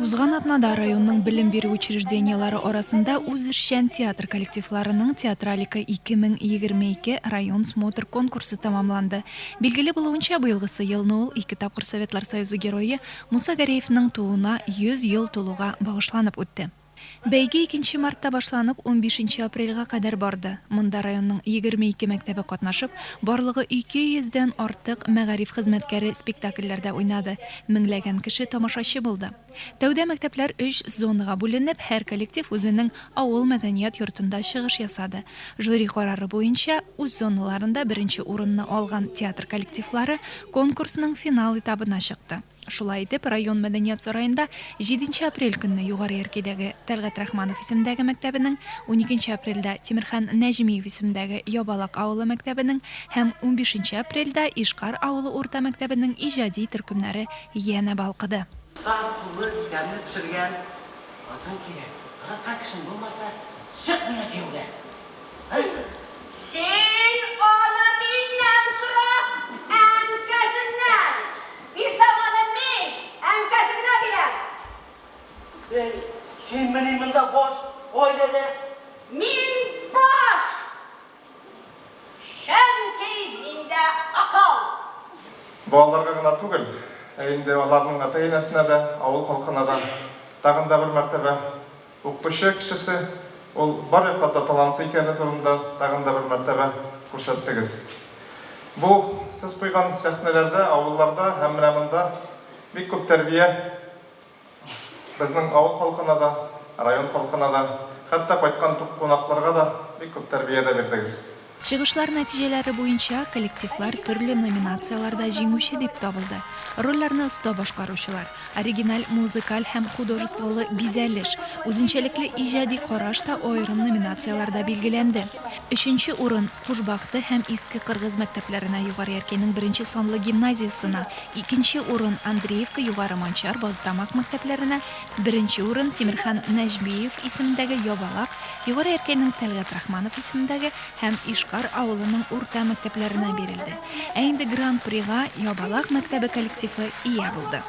Узган Атнада районның білім беру учреждениялары арасында үзешчән театр коллективларының театралика 2022 район смотр конкурсы тамамланды. Билгеле булуынча, быелгысы елны ул ике тапкыр Советлар Союзы геройы Муса Гареевның тууына 100 ел тулуга багышланып үтте. Бәйге 2 мартта башланып 15 апрельга кадәр барды. Монда районның 22 мәктәбе катнашып, барлыгы 200дән артык мәгариф хезмәткәре спектакльләрдә уйнады. Меңләгән кеше тамашачы булды. Тәүдә мәктәпләр 3 зонага бүленеп, һәр коллектив үзенең авыл мәдәният йортында чыгыш ясады. Жюри карары буенча, үз зоналарында беренче урынны алган театр коллективлары конкурсның финал этабына чыкты. Шулай итеп, район мәдәният сараенда 7 апрель көнне югары яркәйдәге Тәлгать Рахманов исемендәге мәктәбенең, 12 апрельдә Тимерхан Нәҗмиев исемендәге Ябалак авылы мәктәбенең һәм 15 апрельдә Ишкар авылы урта мәктәбенең иҗади төркемнәре янә балкыды. Sen benim bunda boş, öyle Min boş! Şenki minde akıl! Балаларга гына түгел, инде аларның ата-энәсенә дә, авыл халкына да тагын да бер мәртәбә укытучы кешесе, ул бар якта талантлы икәне турында тагын да бер мәртәбә күрсәттегез. Бу сез куйган сәхнәләрдә, авылларда һәм менә монда бик күп тәрбия безнең авыл халкына да, район халкына да, хәтта кайткан кунакларга да бик күп тәрбия дә бирдегез. Чыгышлар нәтиҗәләре буенча коллективлар төрле номинацияларда җиңүче дип табылды. Рольләрне оста башкаручылар, оригиналь музыкаль һәм художестволы бизәлеш, үзенчәлекле иҗади караш та аерым номинацияларда билгеләнде. 3нче урын Кушбакты һәм Иске Кыргыз мәктәпләренә югары яркәйнең 1нче санлы гимназиясына, 2нче урын Андреевка югары Манчар Баздамак мәктәпләренә, 1нче урын Тимерхан Нәҗмиев исемендәге Ябалак, югары яркәйнең Тәлгать Рахманов исемендәге һәм Ишкар авылының урта мәктәпләренә бирелде. Ә инде Гран-прига Ябалак мәктәбе коллективы ия булды.